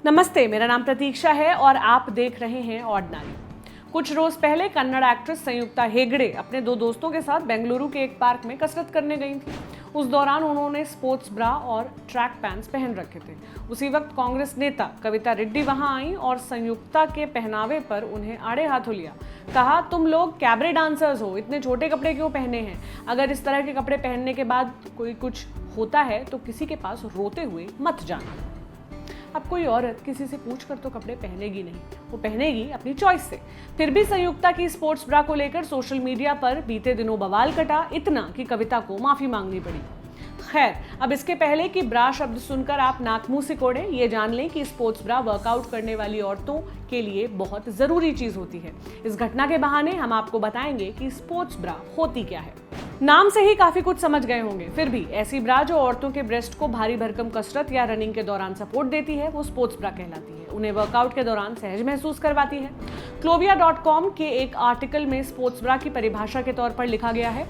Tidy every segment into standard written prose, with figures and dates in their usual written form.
नमस्ते, मेरा नाम प्रतीक्षा है और आप देख रहे हैं ऑर्डिनरी। कुछ रोज पहले कन्नड़ एक्ट्रेस संयुक्ता हेगड़े अपने दो दोस्तों के साथ बेंगलुरु के एक पार्क में कसरत करने गई थी। उस दौरान उन्होंने स्पोर्ट्स ब्रा और ट्रैक पैंट्स पहन रखे थे। उसी वक्त कांग्रेस नेता कविता रेड्डी वहां आई और संयुक्ता के पहनावे पर उन्हें आड़े हाथों लिया। कहा, तुम लोग कैबरे डांसर्स हो, इतने छोटे कपड़े क्यों पहने हैं? अगर इस तरह के कपड़े पहनने के बाद कोई कुछ होता है तो किसी के पास रोते हुए मत जाना। अब कोई औरत किसी से पूछ कर तो कपड़े पहनेगी नहीं, वो पहनेगी अपनी चॉइस से। फिर भी संयुक्ता की स्पोर्ट्स ब्रा को लेकर सोशल मीडिया पर बीते दिनों बवाल कटा, इतना कि कविता को माफी मांगनी पड़ी। खैर, अब इसके पहले कि ब्रा शब्द सुनकर आप नाक मुंह सिकोड़ें, ये जान लें कि स्पोर्ट्स ब्रा वर्कआउट करने वाली औरतों के लिए बहुत जरूरी चीज होती है। इस घटना के बहाने हम आपको बताएंगे कि स्पोर्ट्स ब्रा होती क्या है। नाम से ही काफी कुछ समझ गए होंगे, फिर भी ऐसी ब्रा जो औरतों के ब्रेस्ट को भारी भरकम कसरत या रनिंग के दौरान सपोर्ट देती है, वो स्पोर्ट्स ब्रा कहलाती है। उन्हें वर्कआउट के दौरान सहज महसूस करवाती है। क्लोविया.com के एक आर्टिकल में स्पोर्ट्स ब्रा की परिभाषा के तौर पर लिखा गया है,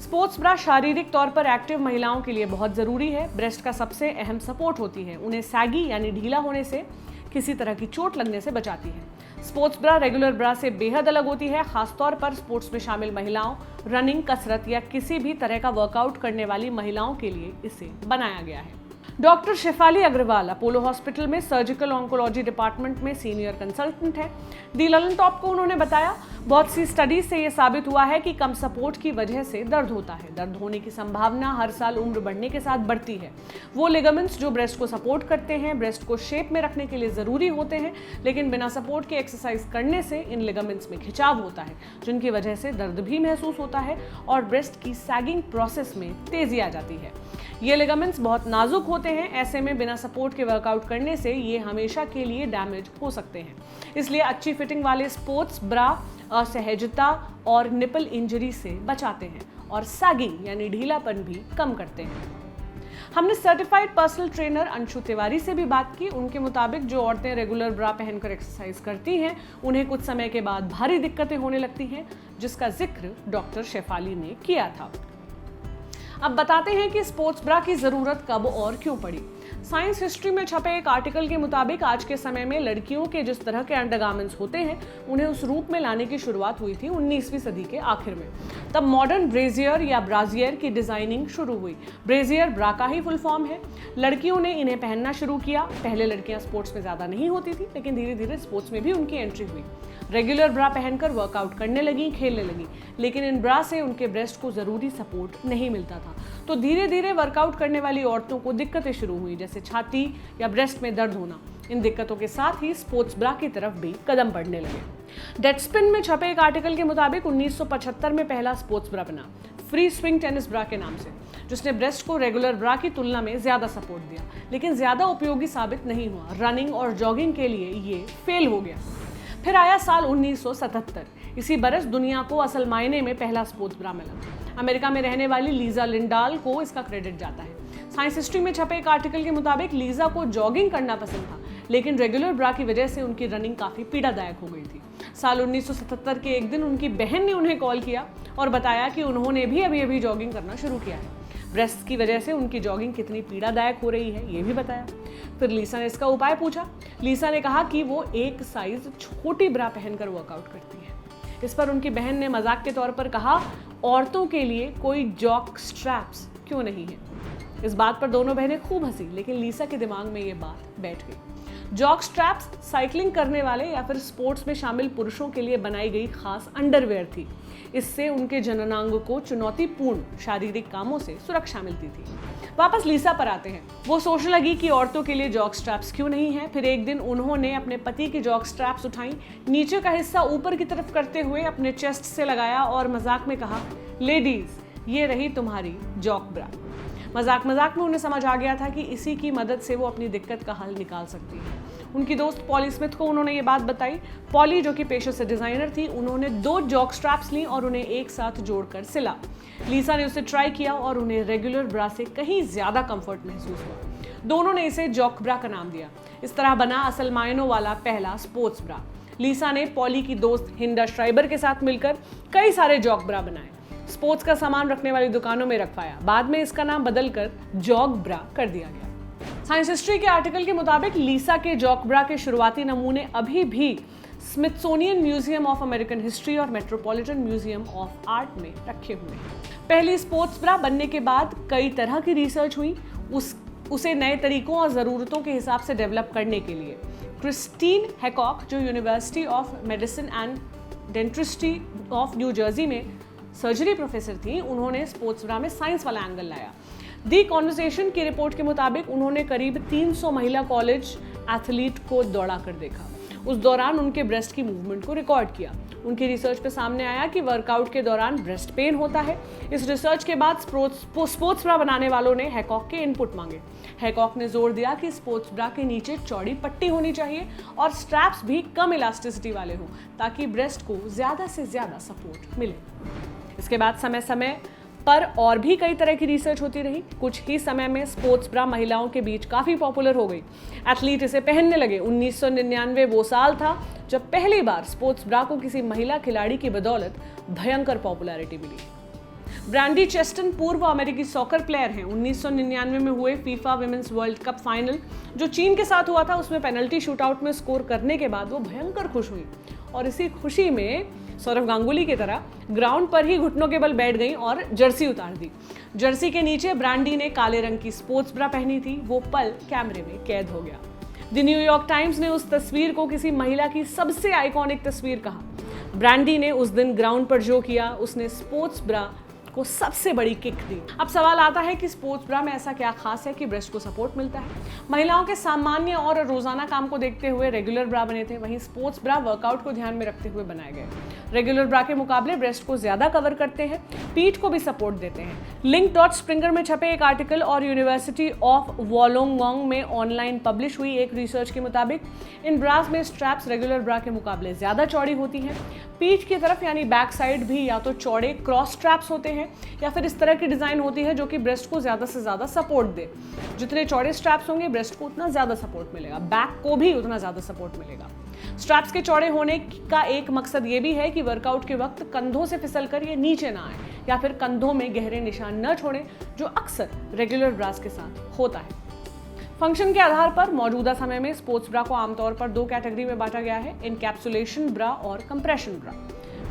स्पोर्ट्स ब्रा शारीरिक तौर पर एक्टिव महिलाओं के लिए बहुत जरूरी है। ब्रेस्ट का सबसे अहम सपोर्ट होती है, उन्हें सैगी यानी ढीला होने से, किसी तरह की चोट लगने से बचाती है। स्पोर्ट्स ब्रा रेगुलर ब्रा से बेहद अलग होती है, खासतौर पर स्पोर्ट्स में शामिल महिलाओं, रनिंग, कसरत या किसी भी तरह का वर्कआउट करने वाली महिलाओं के लिए इसे बनाया गया है। Doctor Shefali Agrawal Apollo hospital में सर्जिकल ऑन्कोलॉजी डिपार्टमेंट में सीनियर कंसल्टेंट है। दी ललन टॉप को उन्होंने बताया, बहुत सी स्टडीज से यह साबित हुआ है कि कम सपोर्ट की वजह से दर्द होता है। दर्द होने की संभावना हर साल उम्र बढ़ने के साथ बढ़ती है। वो लिगामेंट्स जो ब्रेस्ट को सपोर्ट करते हैं, ब्रेस्ट को शेप में रखने के लिए जरूरी होते हैं, लेकिन बिना सपोर्ट के एक्सरसाइज करने से इन लिगामेंट्स में खिंचाव होता है, जिनकी वजह से दर्द भी महसूस होता है और ब्रेस्ट की सैगिंग प्रोसेस में तेजी आ जाती है। ये लिगामेंट्स बहुत नाजुक होते हैं, ऐसे में बिना सपोर्ट के वर्कआउट करने से ये हमेशा के लिए डैमेज हो सकते हैं। इसलिए अच्छी फिटिंग वाले स्पोर्ट्स ब्रा असहजता और निपल इंजरी से बचाते हैं और सैगिंग यानी ढीलापन भी कम करते हैं। हमने certified personal trainer Anshu Tiwari से भी बात की। उनके मुताबिक जो औरतें रेगुलर ब्रा पहनकर एक्सरसाइज करती हैं, उन्हें कुछ समय के बाद भारी दिक्कतें होने लगती हैं, जिसका जिक्र डॉक्टर शेफाली ने किया था। अब बताते हैं कि स्पोर्ट्स ब्रा की जरूरत कब और क्यों पड़ी। साइंस हिस्ट्री में छपे एक आर्टिकल के मुताबिक आज के समय में लड़कियों के जिस तरह के अंडरगारमेंट्स होते हैं, उन्हें उस रूप में लाने की शुरुआत हुई थी 19वीं सदी के आखिर में। तब मॉडर्न ब्रेजियर या ब्राजियर की डिजाइनिंग शुरू हुई। ब्रेजियर ब्रा का ही फुल फॉर्म है। लड़कियों ने इन्हें पहनना शुरू किया। पहले लड़कियां स्पोर्ट्स में ज्यादा नहीं होती थी, लेकिन धीरे धीरे स्पोर्ट्स में भी उनकी एंट्री हुई। रेगुलर ब्रा पहनकर वर्कआउट करने लगी, खेलने लगी, लेकिन इन ब्रा से उनके ब्रेस्ट को जरूरी सपोर्ट नहीं मिलता था। तो धीरे धीरे वर्कआउट करने वाली औरतों को दिक्कतें शुरू हुई, जैसे छाती या ब्रेस्ट में दर्द होना। इन दिक्कतों के साथ ही स्पोर्ट्स ब्रा की तरफ भी कदम बढ़ने लगे। डेडस्पिन में छपे एक आर्टिकल के मुताबिक 1975 में पहला स्पोर्ट्स ब्रा बना, फ्री स्विंग टेनिस ब्रा के नाम से, जिसने ब्रेस्ट को रेगुलर ब्रा की तुलना में ज्यादा सपोर्ट दिया, लेकिन ज्यादा उपयोगी साबित नहीं हुआ। रनिंग और जॉगिंग के लिए ये फेल हो गया। फिर आया साल 1977। इसी बरस दुनिया को असल मायने में पहला स्पोर्ट्स ब्रा मिला। अमेरिका में रहने वाली लीजा लिंडाल को इसका क्रेडिट जाता है। साइंस हिस्ट्री में छपे एक आर्टिकल के मुताबिक लीजा को जॉगिंग करना पसंद था, लेकिन रेगुलर ब्रा की वजह से उनकी रनिंग काफी पीड़ादायक हो गई थी। साल 1977 के एक दिन उनकी बहन ने उन्हें कॉल किया और बताया कि उन्होंने भी अभी जॉगिंग करना शुरू किया है। ब्रेस्ट की वजह से उनकी जॉगिंग कितनी पीड़ादायक हो रही है, ये भी बताया। फिर लीसा ने इसका उपाय पूछा। लीसा ने कहा कि वो एक साइज छोटी ब्रा पहनकर वर्कआउट करती है। इस पर उनकी बहन ने मजाक के तौर पर कहा, औरतों के लिए कोई जॉक स्ट्रैप्स क्यों नहीं है? इस बात पर दोनों बहनें खूब हंसी, लेकिन लीसा के दिमाग में ये बात बैठ गई। जॉक स्ट्रैप्स साइकिलिंग करने वाले या फिर स्पोर्ट्स में शामिल पुरुषों के लिए बनाई गई खास अंडरवेयर थी। इससे उनके जननांग को चुनौतीपूर्ण शारीरिक कामों से सुरक्षा मिलती थी। वापस लीसा पर आते हैं। वो सोचने लगी कि औरतों के लिए जॉक स्ट्रैप्स क्यों नहीं है। फिर एक दिन उन्होंने अपने पति की जॉक स्ट्रैप्स उठाई, नीचे का हिस्सा ऊपर की तरफ करते हुए अपने चेस्ट से लगाया और मजाक में कहा, लेडीज, ये रही तुम्हारी जॉक ब्रा। मजाक में उन्हें समझ आ गया था कि इसी की मदद से वो अपनी दिक्कत का हल निकाल सकती है। उनकी दोस्त पॉली स्मिथ को उन्होंने ये बात बताई। पॉली, जो कि पेशे से डिजाइनर थी, उन्होंने 2 जॉक स्ट्रैप्स ली और उन्हें एक साथ जोड़कर सिला। लीसा ने उसे ट्राई किया और उन्हें रेगुलर ब्रा से कहीं ज्यादा कंफर्ट महसूस हुआ। दोनों ने इसे जॉक ब्रा का नाम दिया। इस तरह बना असल मायनों वाला पहला स्पोर्ट्स ब्रा। लीसा ने पॉली की दोस्त हिंडा श्राइबर के साथ मिलकर कई सारे जॉक ब्रा बनाए। स्पोर्ट्स का सामान रखने वाली दुकानों में रखवाया। बाद में इसका नाम बदलकर जॉग ब्रा कर दिया गया। साइंस हिस्ट्री के आर्टिकल के मुताबिक लीसा के जॉक ब्रा के शुरुआती नमूने अभी भी Smithsonian museum of American history और मेट्रोपॉलिटन म्यूजियम ऑफ आर्ट में रखे हुए हैं। पहली स्पोर्ट्स ब्रा बनने के बाद कई तरह की रिसर्च हुई उसे नए तरीकों और ज़रूरतों के हिसाब से डेवलप करने के लिए। क्रिस्टीन हैकॉक, जो university of medicine and dentistry of new Jersey में सर्जरी प्रोफेसर थी, उन्होंने स्पोर्ट्स ब्रा में साइंस वाला एंगल लाया। दी कॉन्वर्सेशन की रिपोर्ट के मुताबिक उन्होंने करीब 300 महिला कॉलेज एथलीट को दौड़ा कर देखा। उस दौरान उनके ब्रेस्ट की मूवमेंट को रिकॉर्ड किया। उनकी रिसर्च पे सामने आया कि वर्कआउट के दौरान ब्रेस्ट पेन होता है। इस रिसर्च के बाद स्पोर्ट्स ब्रा बनाने वालों ने हैकॉक के इनपुट मांगे। हैकॉक ने जोर दिया कि स्पोर्ट्स ब्रा के नीचे चौड़ी पट्टी होनी चाहिए और स्ट्रैप्स भी कम इलास्टिसिटी वाले हों, ताकि ब्रेस्ट को ज़्यादा से ज़्यादा सपोर्ट मिले। इसके बाद समय समय पर और भी कई तरह की रिसर्च होती रही। कुछ ही समय में स्पोर्ट्स ब्रा महिलाओं के बीच काफ़ी पॉपुलर हो गई। एथलीट इसे पहनने लगे। 1999 वो साल था जब पहली बार स्पोर्ट्स ब्रा को किसी महिला खिलाड़ी की बदौलत भयंकर पॉपुलैरिटी मिली। ब्रांडी चेस्टन पूर्व अमेरिकी सॉकर प्लेयर हैं। 1999 में हुए FIFA women's world cup final जो चीन के साथ हुआ था, उसमें पेनल्टी शूटआउट में स्कोर करने के बाद वो भयंकर खुश हुई और इसी खुशी में सौरव गांगुली की तरह ग्राउंड पर ही घुटनों के बल बैठ गई और जर्सी उतार दी। जर्सी के नीचे ब्रांडी ने काले रंग की स्पोर्ट्स ब्रा पहनी थी। वो पल कैमरे में कैद हो गया। द न्यूयॉर्क टाइम्स ने उस तस्वीर को किसी महिला की सबसे आइकॉनिक तस्वीर कहा। ब्रांडी ने उस दिन ग्राउंड पर जो किया, उसने स्पोर्ट्स ब्रा को सबसे बड़ी किक दी। अब सवाल आता है कि स्पोर्ट्स ब्रा में ऐसा क्या खास है कि ब्रेस्ट को सपोर्ट मिलता है। महिलाओं के सामान्य और रोजाना काम को देखते हुए रेगुलर ब्रा बने थे, वहीं स्पोर्ट्स ब्रा वर्कआउट को ध्यान में रखते हुए बनाए गए। रेगुलर ब्रा के मुकाबले ब्रेस्ट को ज्यादा कवर करते हैं, पीठ को भी सपोर्ट देते हैं। लिंक.स्प्रिंगर में छपे एक आर्टिकल और यूनिवर्सिटी ऑफ वोलोंगोंग में ऑनलाइन पब्लिश हुई एक रिसर्च के मुताबिक इन ब्रास में स्ट्रैप्स रेगुलर ब्रा के मुकाबले ज्यादा चौड़ी होती हैं। पीठ की तरफ यानी बैक साइड भी या तो चौड़े क्रॉस स्ट्रैप्स होते हैं या फिर इस तरह की डिजाइन होती है जो कि ब्रेस्ट को ज्यादा से ज्यादा सपोर्ट दे। जितने चौड़े स्ट्रैप्स होंगे ब्रेस्ट को उतना ज्यादा सपोर्ट मिलेगा, बैक को भी उतना ज्यादा सपोर्ट मिलेगा। स्ट्रैप्स के चौड़े होने का एक मकसद ये भी है कि वर्कआउट के वक्त कंधों से फिसलकर ये नीचे ना आए या फिर कंधों में गहरे निशान न छोड़े, जो अक्सर रेगुलर ब्रास के साथ होता है। फंक्शन के आधार पर मौजूदा समय में स्पोर्ट्स ब्रा को आमतौर पर दो कैटेगरी में बांटा गया है, इनकैप्सुलेशन ब्रा और कंप्रेशन ब्रा।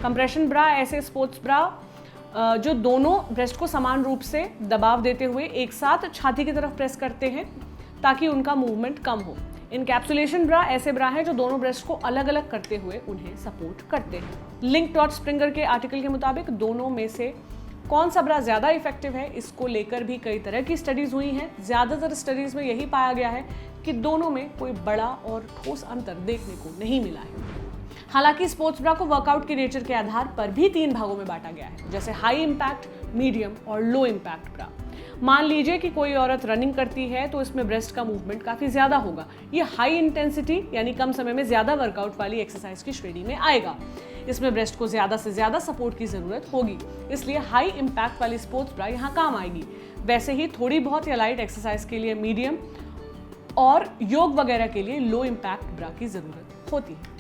कंप्रेशन ब्रा ऐसे स्पोर्ट्स ब्रा जो दोनों ब्रेस्ट को समान रूप से दबाव देते हुए एक साथ छाती की तरफ प्रेस करते हैं ताकि उनका मूवमेंट कम हो। इनकैप्सुलेशन ब्रा ऐसे ब्रा हैं जो दोनों ब्रेस्ट को अलग अलग करते हुए उन्हें सपोर्ट करते हैं। लिंक.स्प्रिंगर के आर्टिकल के मुताबिक दोनों में से कौन सा ब्रा ज़्यादा इफेक्टिव है, इसको लेकर भी कई तरह की स्टडीज़ हुई हैं। ज़्यादातर स्टडीज़ में यही पाया गया है कि दोनों में कोई बड़ा और ठोस अंतर देखने को नहीं मिला है। हालांकि स्पोर्ट्स ब्रा को वर्कआउट के नेचर के आधार पर भी 3 भागों में बांटा गया है, जैसे हाई इम्पैक्ट, मीडियम और लो इम्पैक्ट ब्रा। मान लीजिए कि कोई औरत रनिंग करती है तो इसमें ब्रेस्ट का मूवमेंट काफ़ी ज़्यादा होगा। ये हाई इंटेंसिटी यानी कम समय में ज़्यादा वर्कआउट वाली एक्सरसाइज की श्रेणी में आएगा। इसमें ब्रेस्ट को ज़्यादा से ज़्यादा सपोर्ट की ज़रूरत होगी, इसलिए हाई इम्पैक्ट वाली स्पोर्ट्स ब्रा यहाँ काम आएगी। वैसे ही थोड़ी बहुत या लाइट एक्सरसाइज के लिए मीडियम और योग वगैरह के लिए लो इम्पैक्ट ब्रा की ज़रूरत होती है।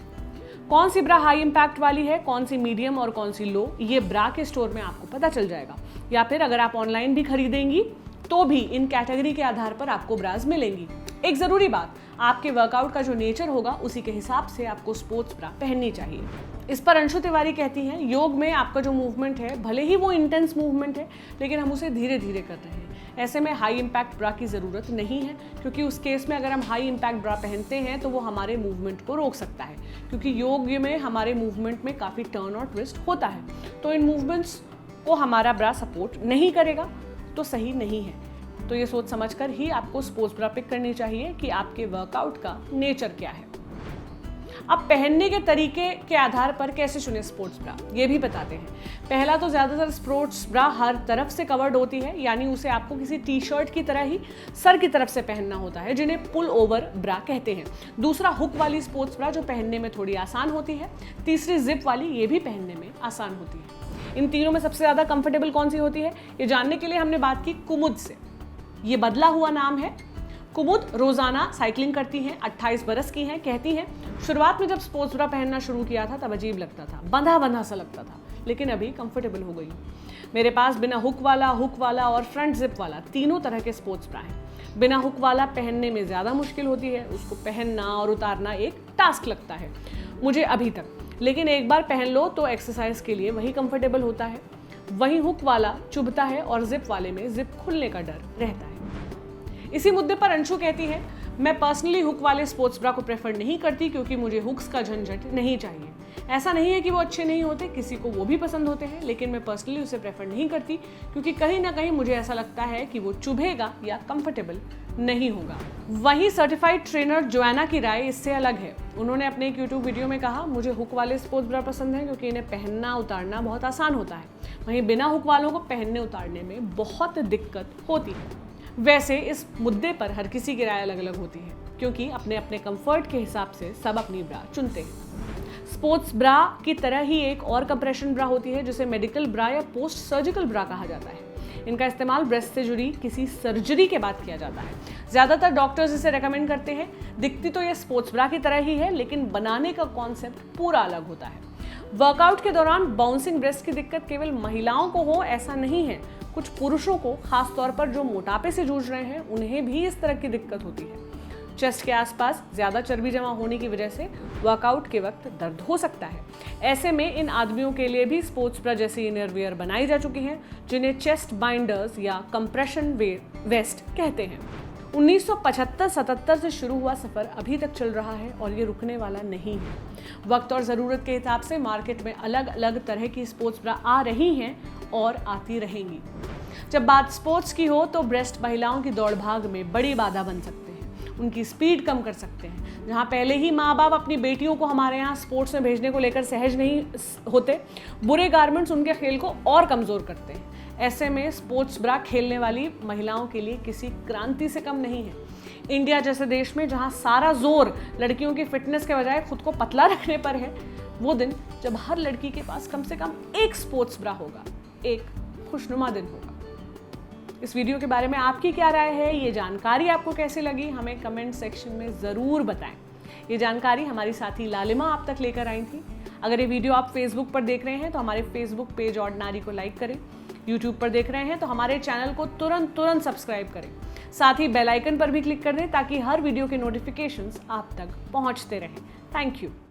कौन सी ब्रा हाई इम्पैक्ट वाली है, कौन सी मीडियम और कौन सी लो, ये ब्रा के स्टोर में आपको पता चल जाएगा, या फिर अगर आप ऑनलाइन भी खरीदेंगी तो भी इन कैटेगरी के आधार पर आपको ब्राज मिलेंगी। एक ज़रूरी बात, आपके वर्कआउट का जो नेचर होगा उसी के हिसाब से आपको स्पोर्ट्स ब्रा पहननी चाहिए। इस पर अंशु तिवारी कहती हैं, योग में आपका जो मूवमेंट है भले ही वो इंटेंस मूवमेंट है, लेकिन हम उसे धीरे धीरे कर रहे हैं। ऐसे में हाई इम्पैक्ट ब्रा की ज़रूरत नहीं है, क्योंकि उस केस में अगर हम हाई इम्पैक्ट ब्रा पहनते हैं तो वो हमारे मूवमेंट को रोक सकता है, क्योंकि योग में हमारे मूवमेंट में काफ़ी टर्न और ट्विस्ट होता है। तो इन मूवमेंट्स को हमारा ब्रा सपोर्ट नहीं करेगा तो सही नहीं है। तो ये सोच समझकर ही आपको स्पोर्ट्स ब्रा पिक करनी चाहिए कि आपके वर्कआउट का नेचर क्या है। अब पहनने के तरीके के आधार पर कैसे चुने स्पोर्ट्स ब्रा, ये भी बताते हैं। पहला तो ज़्यादातर स्पोर्ट्स ब्रा हर तरफ से कवर्ड होती है, यानी उसे आपको किसी टी शर्ट की तरह ही सर की तरफ से पहनना होता है, जिन्हें पुल ओवर ब्रा कहते हैं। दूसरा हुक वाली स्पोर्ट्स ब्रा जो पहनने में थोड़ी आसान होती है। तीसरी जिप वाली, ये भी पहनने में आसान होती है। इन तीनों में सबसे ज़्यादा कंफर्टेबल कौन सी होती है, ये जानने के लिए हमने बात की कुमुद से। ये बदला हुआ नाम है। कुमुद रोजाना साइकिलिंग करती हैं, 28 बरस की हैं। कहती हैं, शुरुआत में जब स्पोर्ट्स ब्रा पहनना शुरू किया था तब अजीब लगता था, बंधा बंधा सा लगता था, लेकिन अभी कंफर्टेबल हो गई हूँ। मेरे पास बिना हुक वाला और फ्रंट जिप वाला तीनों तरह के स्पोर्ट्स ब्रा हैं। बिना हुक वाला पहनने में ज़्यादा मुश्किल होती है, उसको पहनना और उतारना एक टास्क लगता है मुझे अभी तक, लेकिन एक बार पहन लो तो एक्सरसाइज के लिए वही कंफर्टेबल होता है। वहीं हुक वाला चुभता है और जिप वाले में जिप खुलने का डर रहता है। इसी मुद्दे पर अंशु कहती है, मैं पर्सनली हुक वाले स्पोर्ट्स ब्रा को प्रेफर नहीं करती क्योंकि मुझे हुक्स का झंझट नहीं चाहिए। ऐसा नहीं है कि वो अच्छे नहीं होते, किसी को वो भी पसंद होते हैं, लेकिन मैं पर्सनली उसे प्रेफर नहीं करती क्योंकि कहीं ना कहीं मुझे ऐसा लगता है कि वो चुभेगा या कंफर्टेबल नहीं होगा। वहीं सर्टिफाइड ट्रेनर जोआना की राय इससे अलग है। उन्होंने अपने एक यूट्यूब वीडियो में कहा, मुझे हुक वाले स्पोर्ट्स ब्रा पसंद है क्योंकि इन्हें पहनना उतारना बहुत आसान होता है, वहीं बिना हुक वालों को पहनने उतारने में बहुत दिक्कत होती है। वैसे इस मुद्दे पर हर किसी की राय अलग अलग होती है क्योंकि अपने अपने कंफर्ट के हिसाब से सब अपनी ब्रा चुनते हैं। स्पोर्ट्स ब्रा की तरह ही एक और कंप्रेशन ब्रा होती है जिसे मेडिकल ब्रा या पोस्ट सर्जिकल ब्रा कहा जाता है। इनका इस्तेमाल ब्रेस्ट से जुड़ी किसी सर्जरी के बाद किया जाता है। ज़्यादातर डॉक्टर्स इसे रेकमेंड करते हैं। दिखती तो ये स्पोर्ट्स ब्रा की तरह ही है, लेकिन बनाने का कॉन्सेप्ट पूरा अलग होता है। वर्कआउट के दौरान बाउंसिंग ब्रेस्ट की दिक्कत केवल महिलाओं को हो ऐसा नहीं है, कुछ पुरुषों को, खास तौर पर जो मोटापे से जूझ रहे हैं, उन्हें भी इस तरह की दिक्कत होती है। चेस्ट के आसपास ज़्यादा चर्बी जमा होने की वजह से वर्कआउट के वक्त दर्द हो सकता है। ऐसे में इन आदमियों के लिए भी स्पोर्ट्स ब्रा जैसी इनर वियर बनाई जा चुकी हैं जिन्हें चेस्ट बाइंडर्स या कंप्रेशन वेस्ट कहते हैं। 1975-77 से शुरू हुआ सफ़र अभी तक चल रहा है और ये रुकने वाला नहीं है। वक्त और ज़रूरत के हिसाब से मार्केट में अलग अलग तरह की स्पोर्ट्स ब्रा आ रही हैं और आती रहेंगी। जब बात स्पोर्ट्स की हो तो ब्रेस्ट महिलाओं की दौड़ भाग में बड़ी बाधा बन सकते हैं, उनकी स्पीड कम कर सकते हैं। जहाँ पहले ही माँ बाप अपनी बेटियों को हमारे यहाँ स्पोर्ट्स में भेजने को लेकर सहज नहीं होते, बुरे गारमेंट्स उनके खेल को और कमज़ोर करते हैं। ऐसे में स्पोर्ट्स ब्रा खेलने वाली महिलाओं के लिए किसी क्रांति से कम नहीं है। इंडिया जैसे देश में जहाँ सारा जोर लड़कियों की फिटनेस के बजाय खुद को पतला रखने पर है, वो दिन जब हर लड़की के पास कम से कम एक स्पोर्ट्स ब्रा होगा, एक खुशनुमा दिन होगा। इस वीडियो के बारे में आपकी क्या राय है, ये जानकारी आपको कैसी लगी, हमें कमेंट सेक्शन में ज़रूर बताएं। ये जानकारी हमारी साथी लालिमा आप तक लेकर आई थी। अगर ये वीडियो आप फेसबुक पर देख रहे हैं तो हमारे फेसबुक पेज ऑर्डिनरी को लाइक करें। यूट्यूब पर देख रहे हैं तो हमारे चैनल को तुरंत सब्सक्राइब करें। साथ ही बेल आइकन पर भी क्लिक कर दें ताकि हर वीडियो के नोटिफिकेशंस आप तक पहुंचते रहें। Thank you.